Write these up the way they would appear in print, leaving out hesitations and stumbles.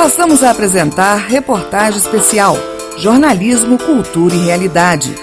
Passamos a apresentar reportagem especial Jornalismo, Cultura e Realidade.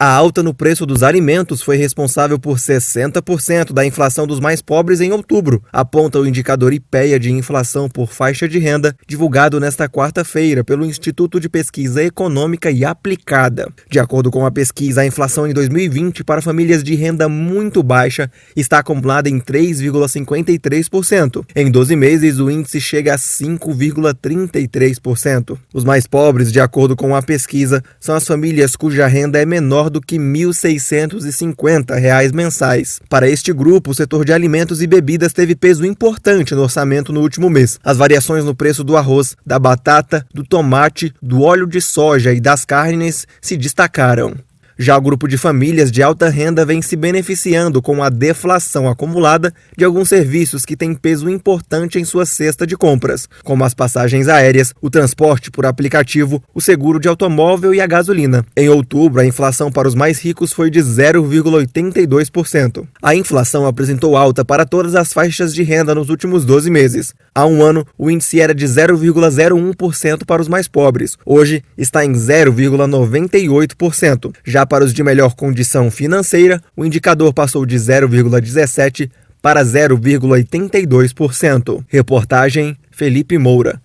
A alta no preço dos alimentos foi responsável por 60% da inflação dos mais pobres em outubro, aponta o indicador IPEA de inflação por faixa de renda, divulgado nesta quarta-feira pelo Instituto de Pesquisa Econômica e Aplicada. De acordo com a pesquisa, a inflação em 2020 para famílias de renda muito baixa está acumulada em 3,53%. Em 12 meses, o índice chega a 5,33%. Os mais pobres, de acordo com a pesquisa, são as famílias cuja renda é menor do que R$ 1.650 mensais. Para este grupo, o setor de alimentos e bebidas teve peso importante no orçamento no último mês. As variações no preço do arroz, da batata, do tomate, do óleo de soja e das carnes se destacaram. Já o grupo de famílias de alta renda vem se beneficiando com a deflação acumulada de alguns serviços que têm peso importante em sua cesta de compras, como as passagens aéreas, o transporte por aplicativo, o seguro de automóvel e a gasolina. Em outubro, a inflação para os mais ricos foi de 0,82%. A inflação apresentou alta para todas as faixas de renda nos últimos 12 meses. Há um ano, o índice era de 0,01% para os mais pobres. Hoje, está em 0,98%. Já para os de melhor condição financeira, o indicador passou de 0,17% para 0,82%. Reportagem Felipe Moura.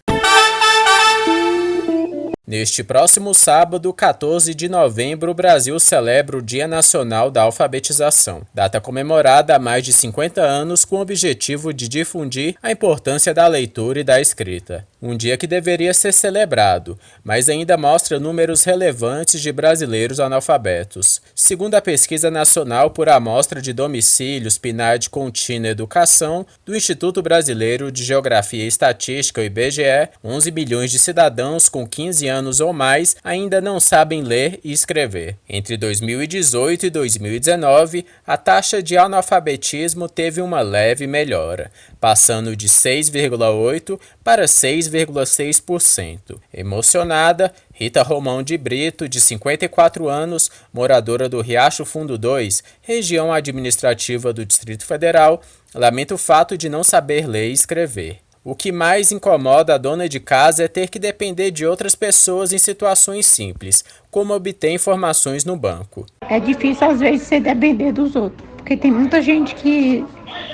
Neste próximo sábado, 14 de novembro, o Brasil celebra o Dia Nacional da Alfabetização, data comemorada há mais de 50 anos com o objetivo de difundir a importância da leitura e da escrita. Um dia que deveria ser celebrado, mas ainda mostra números relevantes de brasileiros analfabetos. Segundo a Pesquisa Nacional por Amostra de Domicílios PNAD Contínua Educação, do Instituto Brasileiro de Geografia e Estatística, o IBGE, 11 milhões de cidadãos com 15 anos ou mais ainda não sabem ler e escrever. Entre 2018 e 2019, a taxa de analfabetismo teve uma leve melhora, passando de 6,8% para 6,6%. Emocionada, Rita Romão de Brito, de 54 anos, moradora do Riacho Fundo 2, região administrativa do Distrito Federal, lamenta o fato de não saber ler e escrever. O que mais incomoda a dona de casa é ter que depender de outras pessoas em situações simples, como obter informações no banco. É difícil, às vezes, você depender dos outros, porque tem muita gente que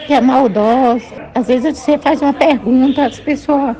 é maldosa. Às vezes você faz uma pergunta, as pessoas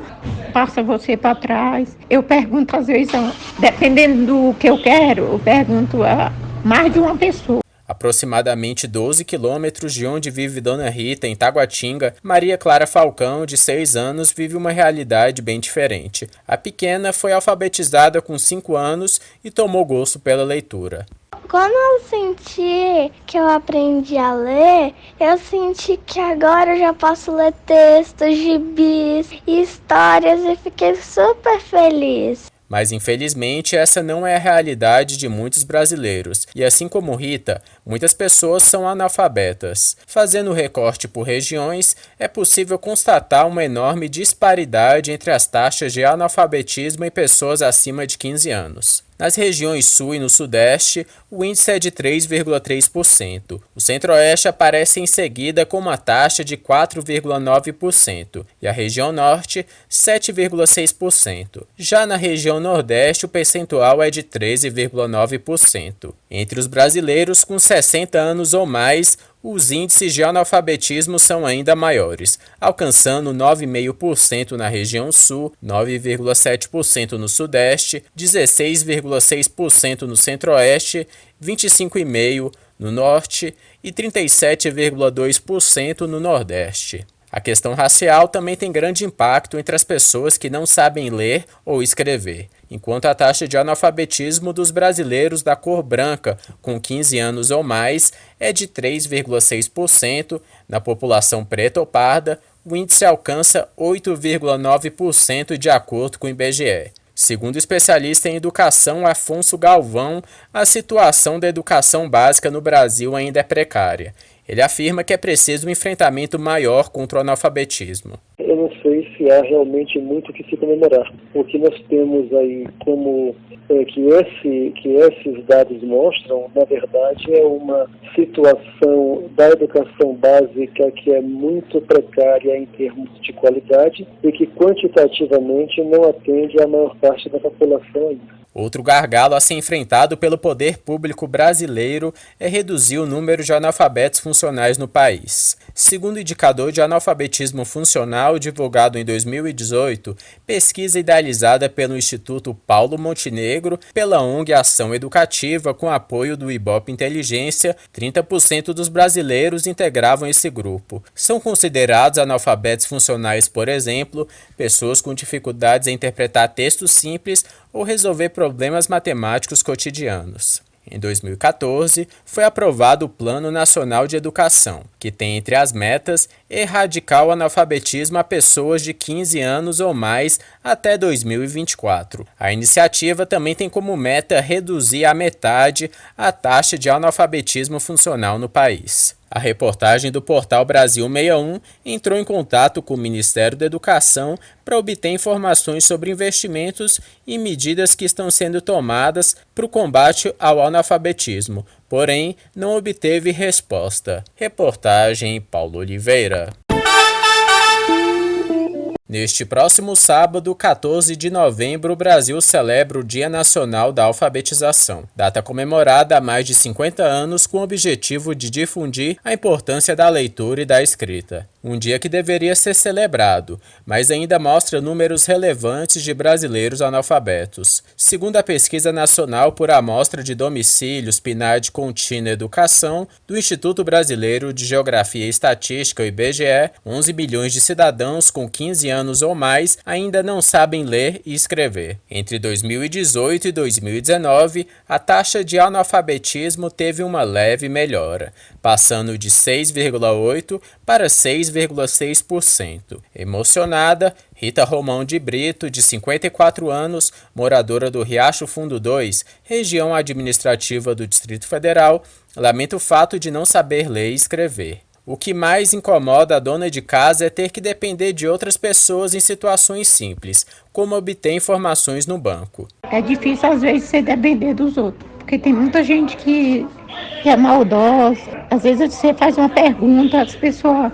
passam você para trás. Eu pergunto, às vezes, dependendo do que eu quero, eu pergunto a mais de uma pessoa. Aproximadamente 12 quilômetros de onde vive Dona Rita, em Taguatinga, Maria Clara Falcão, de 6 anos, vive uma realidade bem diferente. A pequena foi alfabetizada com 5 anos e tomou gosto pela leitura. Quando eu senti que eu aprendi a ler, eu senti que agora eu já posso ler textos, gibis e histórias e fiquei super feliz. Mas, infelizmente, essa não é a realidade de muitos brasileiros. E assim como Rita, muitas pessoas são analfabetas. Fazendo o recorte por regiões, é possível constatar uma enorme disparidade entre as taxas de analfabetismo em pessoas acima de 15 anos. Nas regiões Sul e no Sudeste, o índice é de 3,3%. O Centro-Oeste aparece em seguida com uma taxa de 4,9% e a região Norte, 7,6%. Já na região Nordeste, o percentual é de 13,9%. Entre os brasileiros com 60 anos ou mais, os índices de analfabetismo são ainda maiores, alcançando 9,5% na região Sul, 9,7% no Sudeste, 16,6% no Centro-Oeste, 25,5% no Norte e 37,2% no Nordeste. A questão racial também tem grande impacto entre as pessoas que não sabem ler ou escrever, enquanto a taxa de analfabetismo dos brasileiros da cor branca, com 15 anos ou mais, é de 3,6%, na população preta ou parda, o índice alcança 8,9% de acordo com o IBGE. Segundo o especialista em educação Afonso Galvão, a situação da educação básica no Brasil ainda é precária. Ele afirma que é preciso um enfrentamento maior contra o analfabetismo. Eu não sei se há realmente muito que se comemorar. O que nós temos aí como que esses dados mostram, na verdade, é uma situação da educação básica que é muito precária em termos de qualidade e que quantitativamente não atende à maior parte da população ainda. Outro gargalo a ser enfrentado pelo poder público brasileiro é reduzir o número de analfabetos funcionais no país. Segundo o indicador de analfabetismo funcional divulgado em 2018, pesquisa idealizada pelo Instituto Paulo Montenegro, pela ONG Ação Educativa, com apoio do Ibope Inteligência, 30% dos brasileiros integravam esse grupo. São considerados analfabetos funcionais, por exemplo, pessoas com dificuldades em interpretar textos simples ou resolver problemas matemáticos cotidianos. Em 2014, foi aprovado o Plano Nacional de Educação, que tem entre as metas erradicar o analfabetismo a pessoas de 15 anos ou mais até 2024. A iniciativa também tem como meta reduzir à metade a taxa de analfabetismo funcional no país. A reportagem do portal Brasil 61 entrou em contato com o Ministério da Educação para obter informações sobre investimentos e medidas que estão sendo tomadas para o combate ao analfabetismo, porém não obteve resposta. Reportagem Paulo Oliveira. Neste próximo sábado, 14 de novembro, o Brasil celebra o Dia Nacional da Alfabetização, data comemorada há mais de 50 anos com o objetivo de difundir a importância da leitura e da escrita. Um dia que deveria ser celebrado, mas ainda mostra números relevantes de brasileiros analfabetos. Segundo a Pesquisa Nacional por Amostra de Domicílios PNAD Contínua Educação, do Instituto Brasileiro de Geografia e Estatística, o IBGE, 11 milhões de cidadãos com 15 anos ou mais ainda não sabem ler e escrever. Entre 2018 e 2019, a taxa de analfabetismo teve uma leve melhora, passando de 6,8% para 6,6%. Emocionada, Rita Romão de Brito, de 54 anos, moradora do Riacho Fundo 2, região administrativa do Distrito Federal, lamenta o fato de não saber ler e escrever. O que mais incomoda a dona de casa é ter que depender de outras pessoas em situações simples, como obter informações no banco. É difícil, às vezes, você depender dos outros, porque tem muita gente que é maldosa. Às vezes você faz uma pergunta, as pessoas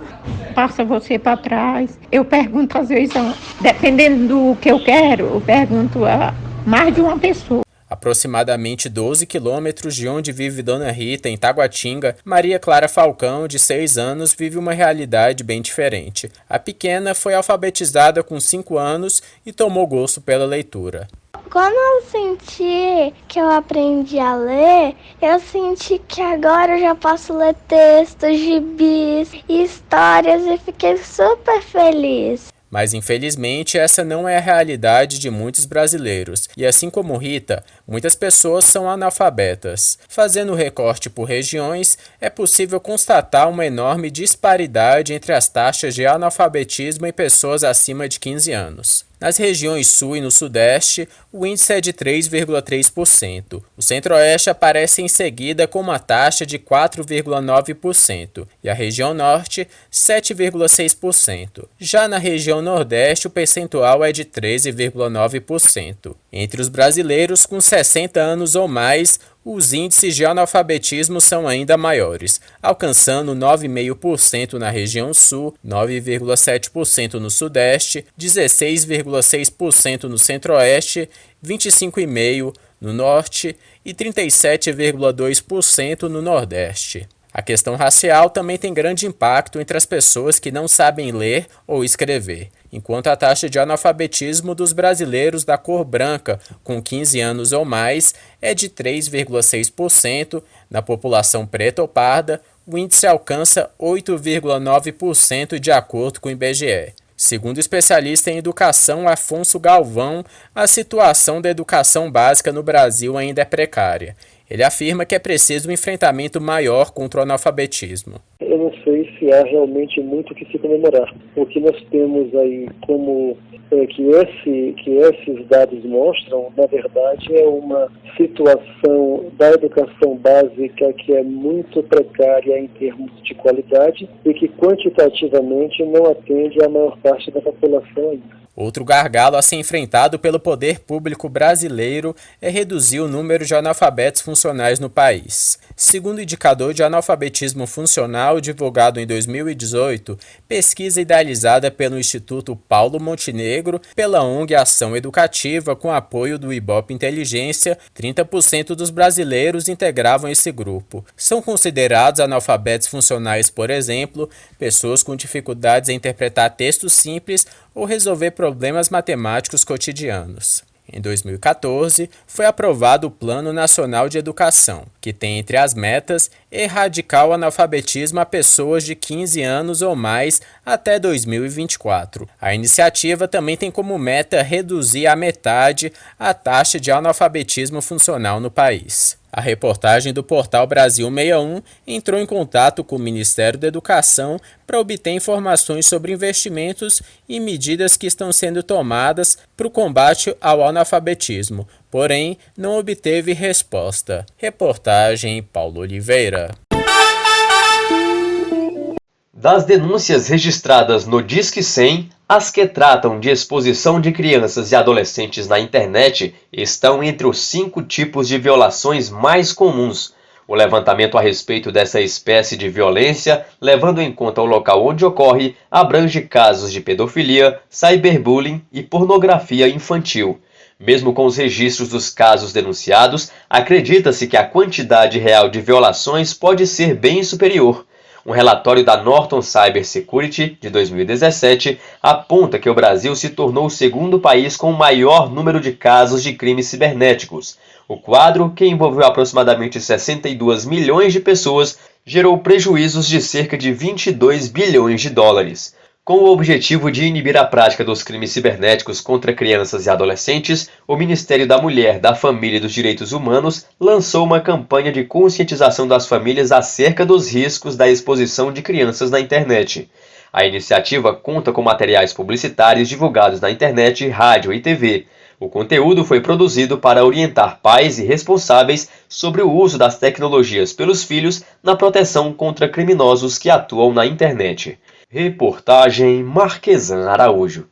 passam você para trás. Eu pergunto, às vezes, dependendo do que eu quero, eu pergunto a mais de uma pessoa. Aproximadamente 12 quilômetros de onde vive Dona Rita, em Taguatinga, Maria Clara Falcão, de 6 anos, vive uma realidade bem diferente. A pequena foi alfabetizada com 5 anos e tomou gosto pela leitura. Quando eu senti que eu aprendi a ler, eu senti que agora eu já posso ler textos, gibis, histórias e fiquei super feliz. Mas, infelizmente, essa não é a realidade de muitos brasileiros. E assim como Rita, muitas pessoas são analfabetas. Fazendo o recorte por regiões, é possível constatar uma enorme disparidade entre as taxas de analfabetismo em pessoas acima de 15 anos. Nas regiões Sul e no Sudeste, o índice é de 3,3%. O Centro-Oeste aparece em seguida com uma taxa de 4,9% e a região Norte, 7,6%. Já na região Nordeste, o percentual é de 13,9%. Entre os brasileiros com 60 anos ou mais, os índices de analfabetismo são ainda maiores, alcançando 9,5% na região Sul, 9,7% no Sudeste, 16,6% no Centro-Oeste, 25,5% no Norte e 37,2% no Nordeste. A questão racial também tem grande impacto entre as pessoas que não sabem ler ou escrever, enquanto a taxa de analfabetismo dos brasileiros da cor branca, com 15 anos ou mais, é de 3,6%, na população preta ou parda, o índice alcança 8,9% de acordo com o IBGE. Segundo o especialista em educação Afonso Galvão, a situação da educação básica no Brasil ainda é precária. Ele afirma que é preciso um enfrentamento maior contra o analfabetismo. Eu não sei há realmente muito que se comemorar. O que nós temos aí como que esses dados mostram, na verdade, é uma situação da educação básica que é muito precária em termos de qualidade e que quantitativamente não atende à maior parte da população ainda. Outro gargalo a ser enfrentado pelo poder público brasileiro é reduzir o número de analfabetos funcionais no país. Segundo o indicador de analfabetismo funcional divulgado em 2018, pesquisa idealizada pelo Instituto Paulo Montenegro, pela ONG Ação Educativa com apoio do Ibope Inteligência, 30% dos brasileiros integravam esse grupo. São considerados analfabetos funcionais, por exemplo, pessoas com dificuldades em interpretar textos simples ou resolver problemas matemáticos cotidianos. Em 2014, foi aprovado o Plano Nacional de Educação, que tem entre as metas erradicar o analfabetismo a pessoas de 15 anos ou mais até 2024. A iniciativa também tem como meta reduzir à metade a taxa de analfabetismo funcional no país. A reportagem do portal Brasil 61 entrou em contato com o Ministério da Educação para obter informações sobre investimentos e medidas que estão sendo tomadas para o combate ao analfabetismo, porém não obteve resposta. Reportagem Paulo Oliveira. Das denúncias registradas no Disque 100, as que tratam de exposição de crianças e adolescentes na internet estão entre os 5 tipos de violações mais comuns. O levantamento a respeito dessa espécie de violência, levando em conta o local onde ocorre, abrange casos de pedofilia, cyberbullying e pornografia infantil. Mesmo com os registros dos casos denunciados, acredita-se que a quantidade real de violações pode ser bem superior. Um relatório da Norton Cyber Security, de 2017, aponta que o Brasil se tornou o segundo país com o maior número de casos de crimes cibernéticos. O quadro, que envolveu aproximadamente 62 milhões de pessoas, gerou prejuízos de cerca de 22 bilhões de dólares. Com o objetivo de inibir a prática dos crimes cibernéticos contra crianças e adolescentes, o Ministério da Mulher, da Família e dos Direitos Humanos lançou uma campanha de conscientização das famílias acerca dos riscos da exposição de crianças na internet. A iniciativa conta com materiais publicitários divulgados na internet, rádio e TV. O conteúdo foi produzido para orientar pais e responsáveis sobre o uso das tecnologias pelos filhos na proteção contra criminosos que atuam na internet. Reportagem Marquesan Araújo.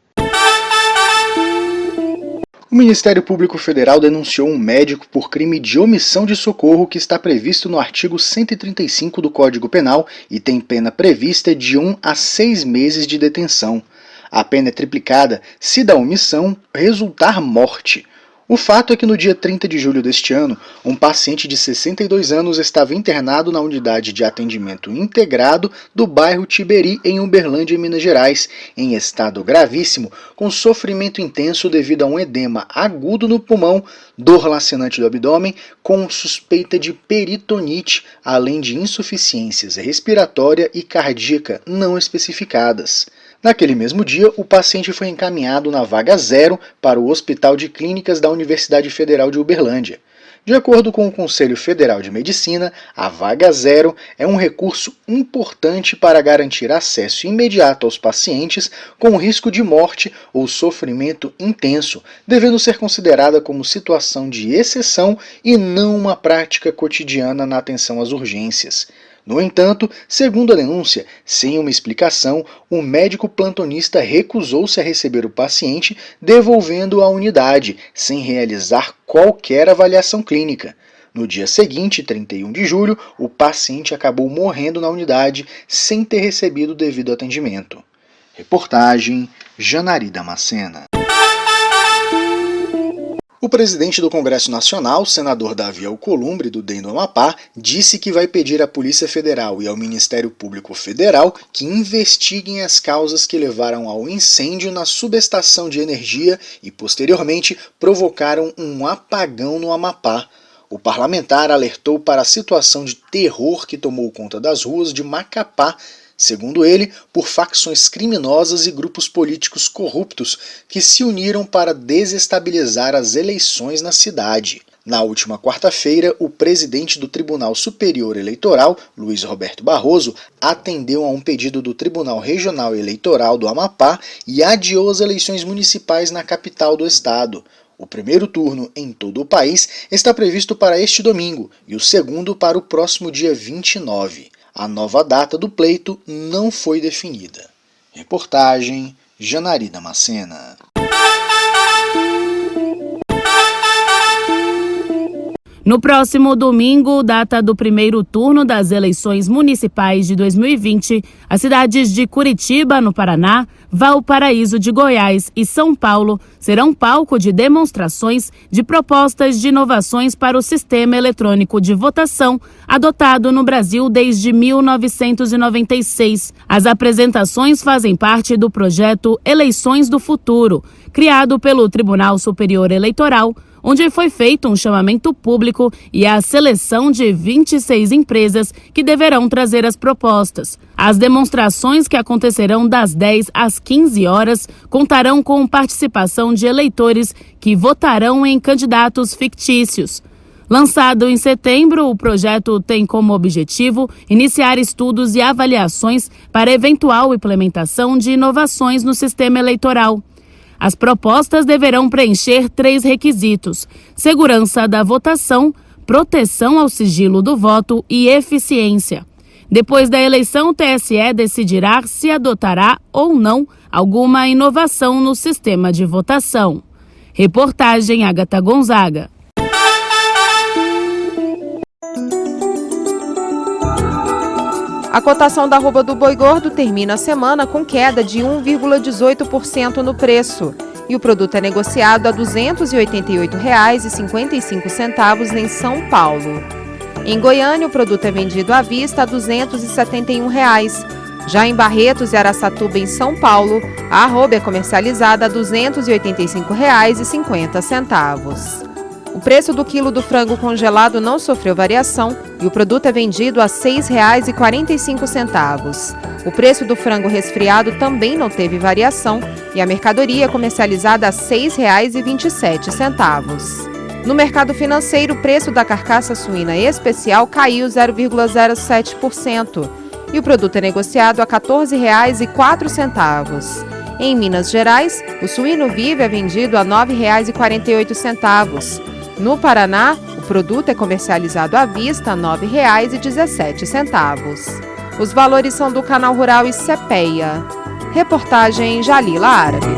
O Ministério Público Federal denunciou um médico por crime de omissão de socorro que está previsto no artigo 135 do Código Penal e tem pena prevista de 1 a 6 meses de detenção. A pena é triplicada se da omissão resultar morte. O fato é que no dia 30 de julho deste ano, um paciente de 62 anos estava internado na unidade de atendimento integrado do bairro Tiberi, em Uberlândia, Minas Gerais, em estado gravíssimo, com sofrimento intenso devido a um edema agudo no pulmão, dor lacinante do abdômen, com suspeita de peritonite, além de insuficiências respiratória e cardíaca não especificadas. Naquele mesmo dia, o paciente foi encaminhado na vaga 0 para o Hospital de Clínicas da Universidade Federal de Uberlândia. De acordo com o Conselho Federal de Medicina, a vaga 0 é um recurso importante para garantir acesso imediato aos pacientes com risco de morte ou sofrimento intenso, devendo ser considerada como situação de exceção e não uma prática cotidiana na atenção às urgências. No entanto, segundo a denúncia, sem uma explicação, o médico plantonista recusou-se a receber o paciente, devolvendo-o à unidade, sem realizar qualquer avaliação clínica. No dia seguinte, 31 de julho, o paciente acabou morrendo na unidade sem ter recebido o devido atendimento. Reportagem Janari Damascena. O presidente do Congresso Nacional, senador Davi Alcolumbre, do DEM do Amapá, disse que vai pedir à Polícia Federal e ao Ministério Público Federal que investiguem as causas que levaram ao incêndio na subestação de energia e, posteriormente, provocaram um apagão no Amapá. O parlamentar alertou para a situação de terror que tomou conta das ruas de Macapá, segundo ele, por facções criminosas e grupos políticos corruptos que se uniram para desestabilizar as eleições na cidade. Na última quarta-feira, o presidente do Tribunal Superior Eleitoral, Luiz Roberto Barroso, atendeu a um pedido do Tribunal Regional Eleitoral do Amapá e adiou as eleições municipais na capital do estado. O primeiro turno em todo o país está previsto para este domingo e o segundo para o próximo dia 29. A nova data do pleito não foi definida. Reportagem Janari Damascena. No próximo domingo, data do primeiro turno das eleições municipais de 2020, as cidades de Curitiba, no Paraná, Valparaíso de Goiás e São Paulo serão palco de demonstrações de propostas de inovações para o sistema eletrônico de votação adotado no Brasil desde 1996. As apresentações fazem parte do projeto Eleições do Futuro, criado pelo Tribunal Superior Eleitoral, onde foi feito um chamamento público e a seleção de 26 empresas que deverão trazer as propostas. As demonstrações, que acontecerão das 10 às 15 horas, contarão com participação de eleitores que votarão em candidatos fictícios. Lançado em setembro, o projeto tem como objetivo iniciar estudos e avaliações para eventual implementação de inovações no sistema eleitoral. As propostas deverão preencher 3 requisitos: segurança da votação, proteção ao sigilo do voto e eficiência. Depois da eleição, o TSE decidirá se adotará ou não alguma inovação no sistema de votação. Reportagem Agatha Gonzaga. A cotação da arroba do boi gordo termina a semana com queda de 1,18% no preço e o produto é negociado a R$ 288,55 em São Paulo. Em Goiânia, o produto é vendido à vista a R$ 271. Já em Barretos e Araçatuba, em São Paulo, a arroba é comercializada a R$ 285,50. O preço do quilo do frango congelado não sofreu variação e o produto é vendido a R$ 6,45. O preço do frango resfriado também não teve variação e a mercadoria é comercializada a R$ 6,27. No mercado financeiro, o preço da carcaça suína especial caiu 0,07% e o produto é negociado a R$ 14,04. Em Minas Gerais, o suíno vivo é vendido a R$ 9,48. No Paraná, o produto é comercializado à vista a R$ 9,17. Os valores são do Canal Rural e CPEA. Reportagem Jalila Árabe.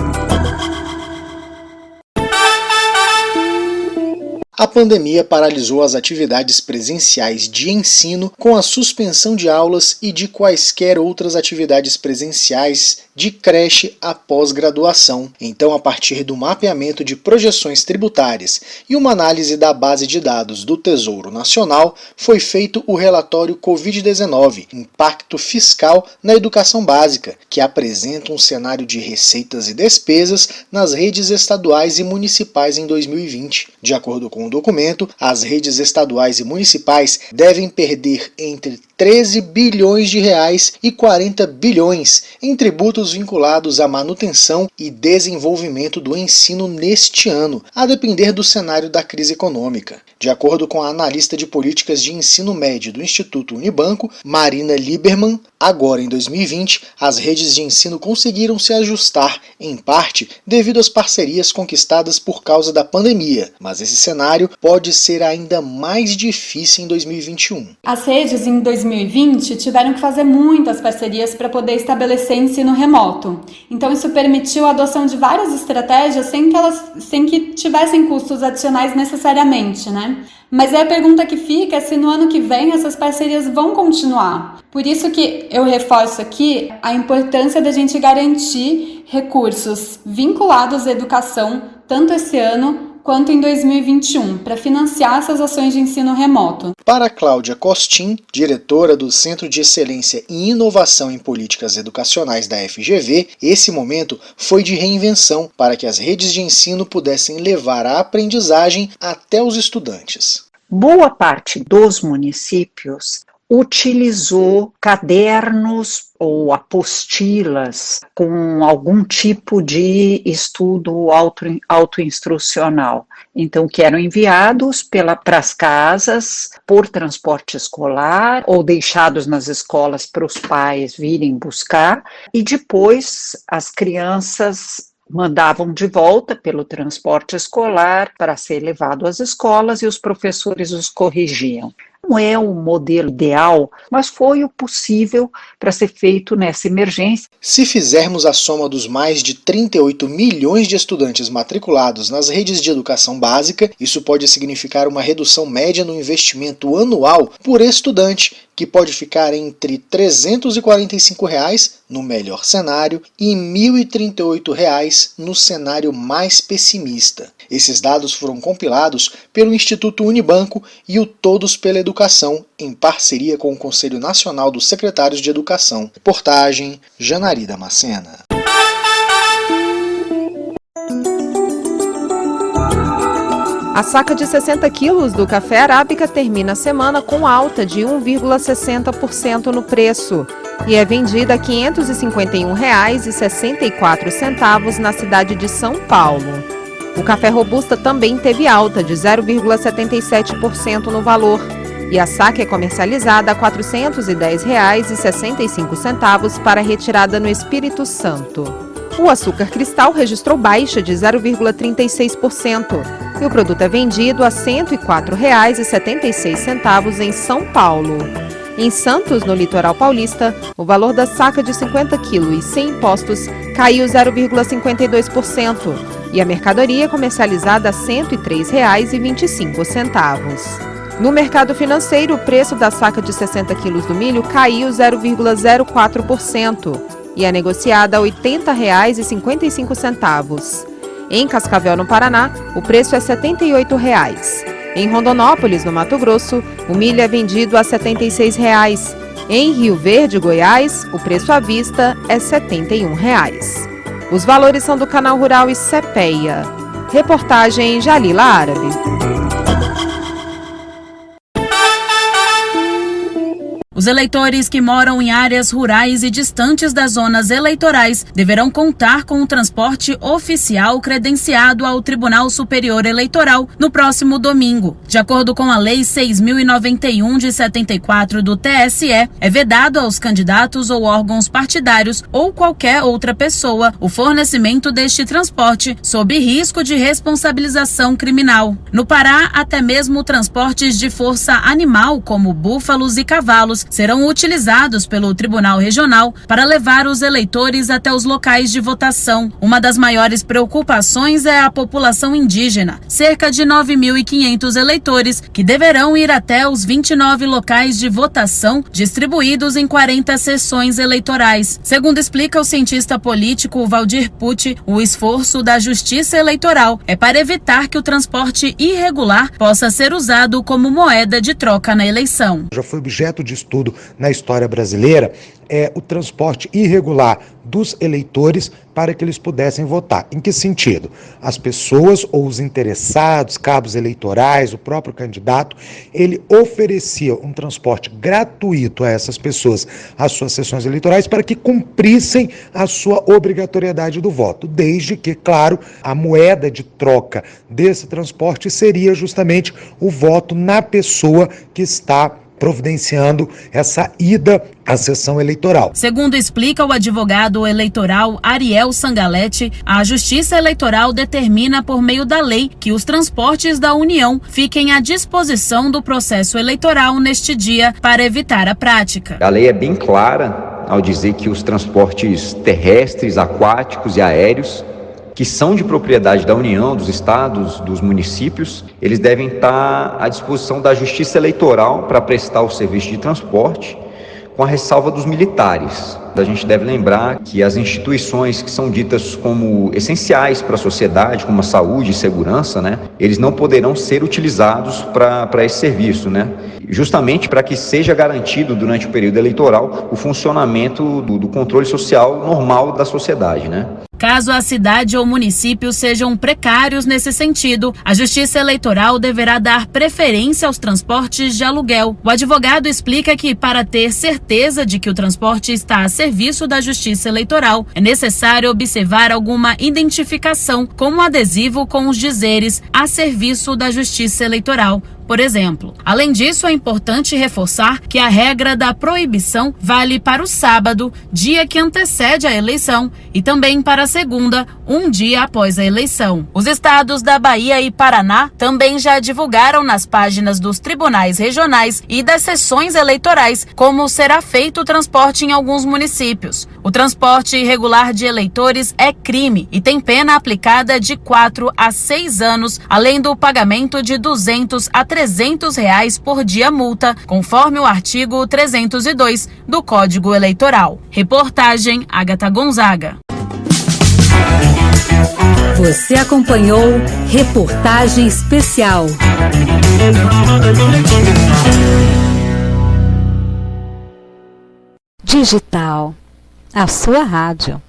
A pandemia paralisou as atividades presenciais de ensino com a suspensão de aulas e de quaisquer outras atividades presenciais de creche após graduação. Então, a partir do mapeamento de projeções tributárias e uma análise da base de dados do Tesouro Nacional, foi feito o relatório Covid-19, Impacto Fiscal na Educação Básica, que apresenta um cenário de receitas e despesas nas redes estaduais e municipais em 2020. De acordo com o documento, as redes estaduais e municipais devem perder entre 13 bilhões de reais e 40 bilhões em tributos vinculados à manutenção e desenvolvimento do ensino neste ano, a depender do cenário da crise econômica. De acordo com a analista de políticas de ensino médio do Instituto Unibanco, Marina Lieberman, agora em 2020, as redes de ensino conseguiram se ajustar, em parte, devido às parcerias conquistadas por causa da pandemia, mas esse cenário pode ser ainda mais difícil em 2021. As redes em 2020 tiveram que fazer muitas parcerias para poder estabelecer ensino remoto. Então isso permitiu a adoção de várias estratégias sem que tivessem custos adicionais necessariamente, né? Mas aí a pergunta que fica é se no ano que vem essas parcerias vão continuar. Por isso que eu reforço aqui a importância da gente garantir recursos vinculados à educação, tanto esse ano quanto em 2021, para financiar essas ações de ensino remoto. Para Cláudia Costin, diretora do Centro de Excelência em Inovação em Políticas Educacionais da FGV, esse momento foi de reinvenção para que as redes de ensino pudessem levar a aprendizagem até os estudantes. Boa parte dos municípios utilizou cadernos ou apostilas com algum tipo de estudo autoinstrucional. Então, que eram enviados para as casas por transporte escolar ou deixados nas escolas para os pais virem buscar, e depois as crianças mandavam de volta pelo transporte escolar para ser levado às escolas e os professores os corrigiam. Não é o modelo ideal, mas foi o possível para ser feito nessa emergência. Se fizermos a soma dos mais de 38 milhões de estudantes matriculados nas redes de educação básica, isso pode significar uma redução média no investimento anual por estudante, que pode ficar entre R$ 345 no melhor cenário e R$ 1.038 no cenário mais pessimista. Esses dados foram compilados pelo Instituto Unibanco e o Todos pela Educação, em parceria com o Conselho Nacional dos Secretários de Educação. Reportagem Janari Damascena. A saca de 60 quilos do café arábica termina a semana com alta de 1,60% no preço e é vendida a R$ 551,64 na cidade de São Paulo. O café robusta também teve alta de 0,77% no valor e a saca é comercializada a R$ 410,65 para retirada no Espírito Santo. O açúcar cristal registrou baixa de 0,36% e o produto é vendido a R$ 104,76 em São Paulo. Em Santos, no litoral paulista, o valor da saca de 50 quilos e sem impostos caiu 0,52% e a mercadoria é comercializada a R$ 103,25. No mercado financeiro, o preço da saca de 60 quilos do milho caiu 0,04% e é negociada a R$ 80,55. Em Cascavel, no Paraná, o preço é R$ 78. Em Rondonópolis, no Mato Grosso, o milho é vendido a R$ 76. Em Rio Verde, Goiás, o preço à vista é R$ 71. Os valores são do Canal Rural e CPEA. Reportagem Jalila Árabe. Os eleitores que moram em áreas rurais e distantes das zonas eleitorais deverão contar com o transporte oficial credenciado ao Tribunal Superior Eleitoral no próximo domingo. De acordo com a Lei 6.091 de 74 do TSE, é vedado aos candidatos ou órgãos partidários ou qualquer outra pessoa o fornecimento deste transporte sob risco de responsabilização criminal. No Pará, até mesmo transportes de força animal, como búfalos e cavalos, serão utilizados pelo Tribunal Regional para levar os eleitores até os locais de votação. Uma das maiores preocupações é a população indígena, cerca de 9.500 eleitores que deverão ir até os 29 locais de votação distribuídos em 40 sessões eleitorais. Segundo explica o cientista político Valdir Pucci, o esforço da Justiça Eleitoral é para evitar que o transporte irregular possa ser usado como moeda de troca na eleição. Já foi objeto de estudo na história brasileira o transporte irregular dos eleitores para que eles pudessem votar. Em que sentido? As pessoas ou os interessados, cabos eleitorais, o próprio candidato, ele oferecia um transporte gratuito a essas pessoas, às suas sessões eleitorais, para que cumprissem a sua obrigatoriedade do voto, desde que, claro, a moeda de troca desse transporte seria justamente o voto na pessoa que está providenciando essa ida à sessão eleitoral. Segundo explica o advogado eleitoral Ariel Sangalete, a Justiça Eleitoral determina por meio da lei que os transportes da União fiquem à disposição do processo eleitoral neste dia para evitar a prática. A lei é bem clara ao dizer que os transportes terrestres, aquáticos e aéreos que são de propriedade da União, dos estados, dos municípios, eles devem estar à disposição da Justiça Eleitoral para prestar o serviço de transporte, com a ressalva dos militares. A gente deve lembrar que as instituições que são ditas como essenciais para a sociedade, como a saúde e segurança, eles não poderão ser utilizados para esse serviço, justamente para que seja garantido durante o período eleitoral o funcionamento do controle social normal da sociedade, né? Caso a cidade ou município sejam precários nesse sentido, a Justiça Eleitoral deverá dar preferência aos transportes de aluguel. O advogado explica que, para ter certeza de que o transporte está a serviço da Justiça Eleitoral, é necessário observar alguma identificação, como um adesivo com os dizeres "a serviço da Justiça Eleitoral", por exemplo. Além disso, é importante reforçar que a regra da proibição vale para o sábado, dia que antecede a eleição, e também para a segunda, um dia após a eleição. Os estados da Bahia e Paraná também já divulgaram nas páginas dos tribunais regionais e das sessões eleitorais como será feito o transporte em alguns municípios. O transporte irregular de eleitores é crime e tem pena aplicada de 4 a 6 anos, além do pagamento de R$200 a R$300 por dia multa, conforme o artigo 302 do Código Eleitoral. Reportagem Agatha Gonzaga. Você acompanhou Reportagem Especial. Digital, a sua rádio.